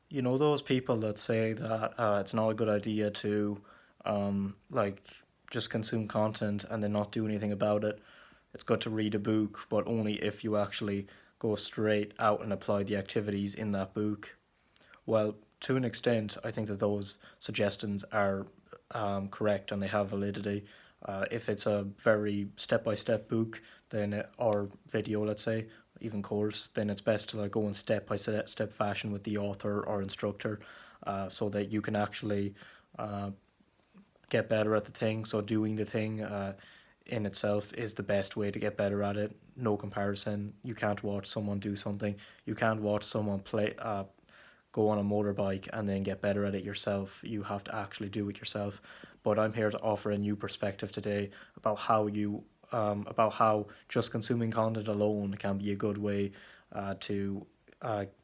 You know those people that say that it's not a good idea to like just consume content and then not do anything about it. It's good to read a book, but only if you actually go straight out and apply the activities in that book. Well, to an extent, I think that those suggestions are correct and they have validity. If it's a very step-by-step book, or video, let's say, even course, then it's best to like go in step-by-step fashion with the author or instructor, so that you can actually uh, get better at the thing. So doing the thing in itself is the best way to get better at it. No comparison. You can't watch someone do something. You can't watch someone go on a motorbike and then get better at it yourself. You have to actually do it yourself. But I'm here to offer a new perspective today about how just consuming content alone can be a good way to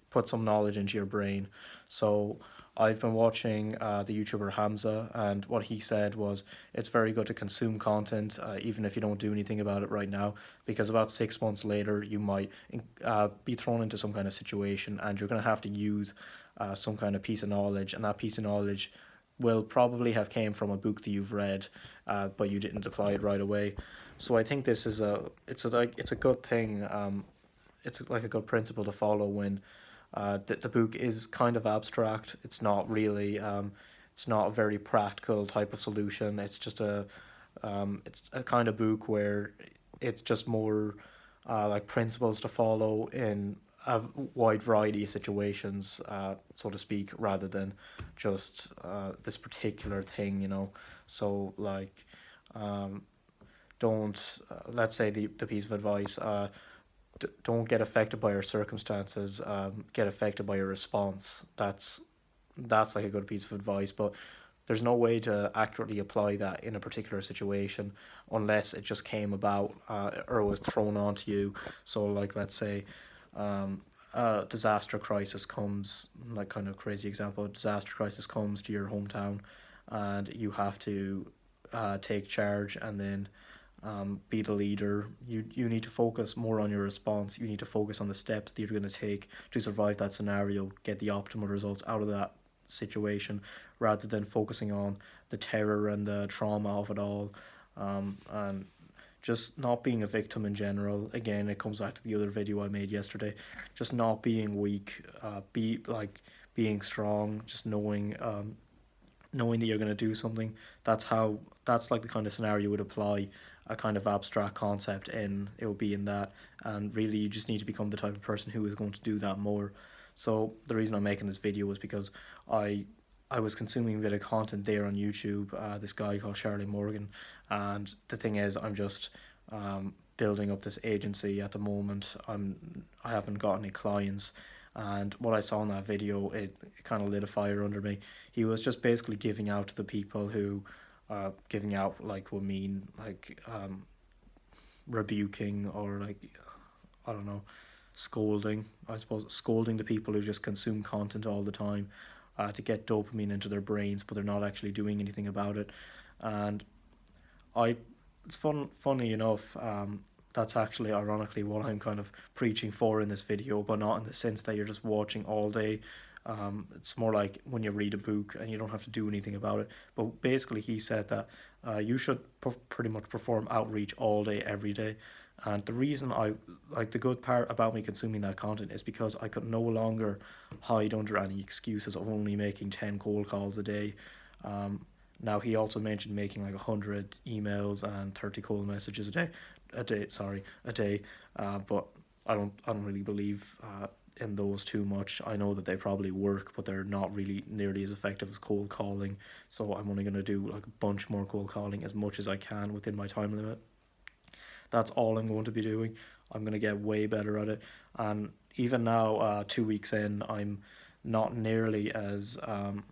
put some knowledge into your brain. So I've been watching the YouTuber Hamza, and what he said was it's very good to consume content, even if you don't do anything about it right now, because about 6 months later, you might be thrown into some kind of situation and you're going to have to use some kind of piece of knowledge, and that piece of knowledge will probably have came from a book that you've read, but you didn't apply it right away. So I think this is it's a good thing. It's like a good principle to follow when the book is kind of abstract. It's not really it's not a very practical type of solution. It's a kind of book where it's just more like principles to follow in a wide variety of situations, so to speak, rather than just this particular thing, you know. So like, um, don't let's say the piece of advice. Don't get affected by your circumstances. Get affected by your response. That's like a good piece of advice, but there's no way to accurately apply that in a particular situation unless it just came about or was thrown onto you. So like let's say a disaster crisis comes, like kind of crazy example, a disaster crisis comes to your hometown and you have to take charge and then be the leader. You need to focus more on your response. You need to focus on the steps that you're going to take to survive that scenario, get the optimal results out of that situation, rather than focusing on the terror and the trauma of it all, and just not being a victim in general. Again, it comes back to the other video I made yesterday. Just not being weak. Be like being strong. Just knowing that you're going to do something. That's like the kind of scenario you would apply a kind of abstract concept in. It would be in that, and really you just need to become the type of person who is going to do that more. So the reason I'm making this video was because I I was consuming a bit of content there on YouTube. This guy called Charlie Morgan, and the thing is, I'm just building up this agency at the moment. I haven't got any clients, and what I saw in that video, it kind of lit a fire under me. He was just basically giving out to the people who, giving out like would mean like rebuking or like, I don't know, scolding. I suppose scolding the people who just consume content all the time, to get dopamine into their brains, but they're not actually doing anything about it. And I, it's funny enough. That's actually ironically what I'm kind of preaching for in this video, but not in the sense that you're just watching all day. It's more like when you read a book and you don't have to do anything about it. But basically, he said that you should pretty much perform outreach all day, every day. And the reason I like the good part about me consuming that content is because I could no longer hide under any excuses of only making 10 cold calls a day. Um, Now he also mentioned making like 100 emails and 30 cold messages a day. But I don't really believe in those too much. I know that they probably work, but they're not really nearly as effective as cold calling. So I'm only gonna do like a bunch more cold calling as much as I can within my time limit. That's all I'm going to be doing. I'm going to get way better at it. And even now, 2 weeks in, I'm not nearly as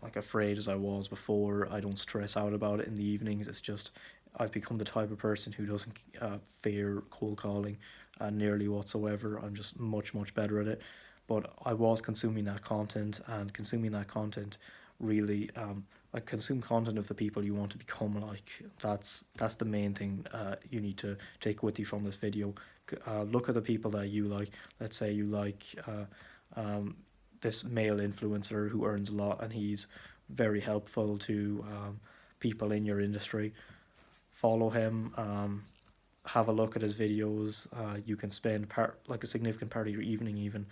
like afraid as I was before. I don't stress out about it in the evenings. It's just I've become the type of person who doesn't fear cold calling nearly whatsoever. I'm just much better at it. But I was consuming that content, and consuming that content really, like, consume content of the people you want to become like. That's the main thing you need to take with you from this video. Look at the people that you like. Let's say you like this male influencer who earns a lot, and he's very helpful to people in your industry. Follow him. Have a look at his videos. You can spend like a significant part of your evening even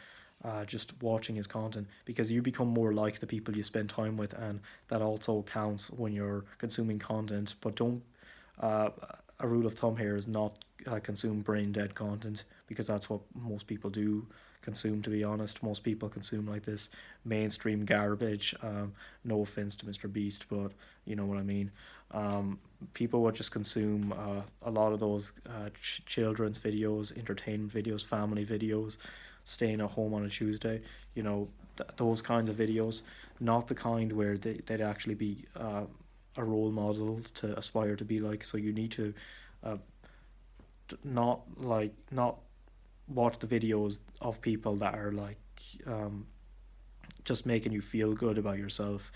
just watching his content, because you become more like the people you spend time with, and that also counts when you're consuming content. But don't a rule of thumb here is not consume brain dead content, because that's what most people do consume. To be honest, most people consume like this mainstream garbage. No offense to Mr. Beast, but you know what I mean. People would just consume a lot of those children's videos, entertainment videos, family videos, staying at home on a Tuesday, you know, those kinds of videos, not the kind where they'd actually be a role model to aspire to be like. So you need to not watch the videos of people that are like just making you feel good about yourself.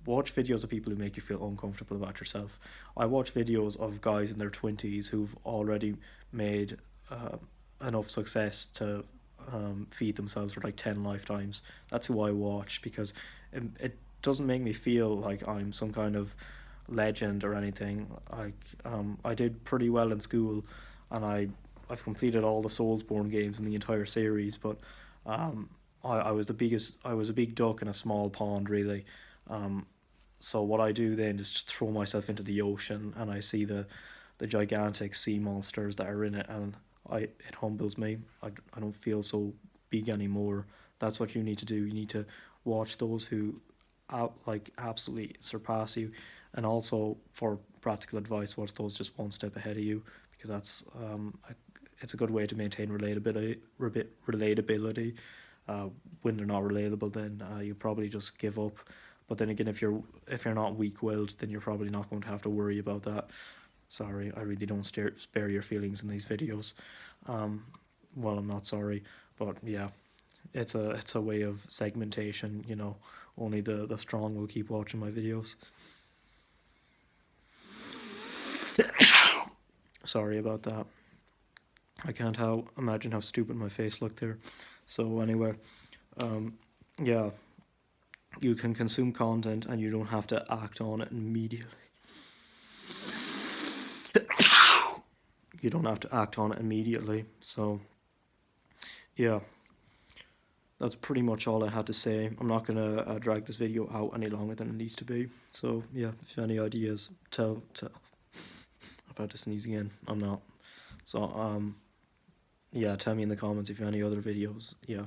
Watch videos of people who make you feel uncomfortable about yourself. I watch videos of guys in their 20s who've already made enough success to feed themselves for like 10 lifetimes. That's who I watch, because it doesn't make me feel like I'm some kind of legend or anything. Like I did pretty well in school, and I've completed all the Soulsborne games in the entire series, but I was a big duck in a small pond, really. So what I do then is just throw myself into the ocean, and I see the gigantic sea monsters that are in it, and it humbles me. I don't feel so big anymore. That's what you need to do. You need to watch those who absolutely surpass you, and also, for practical advice, watch those just one step ahead of you, because that's it's a good way to maintain relatability. When they're not relatable, then you probably just give up. But then again, if you're not weak-willed, then you're probably not going to have to worry about that. Sorry, I really don't spare your feelings in these videos. Well, I'm not sorry, but yeah, it's a way of segmentation. You know, only the strong will keep watching my videos. Sorry about that. I can't imagine how stupid my face looked there. So anyway, yeah, you can consume content and you don't have to act on it immediately. You don't have to act on it immediately. So yeah, that's pretty much all I had to say. I'm not gonna drag this video out any longer than it needs to be. So yeah, if you have any ideas, tell. I'm about to sneeze again. I'm not. So yeah, tell me in the comments if you have any other videos. Yeah.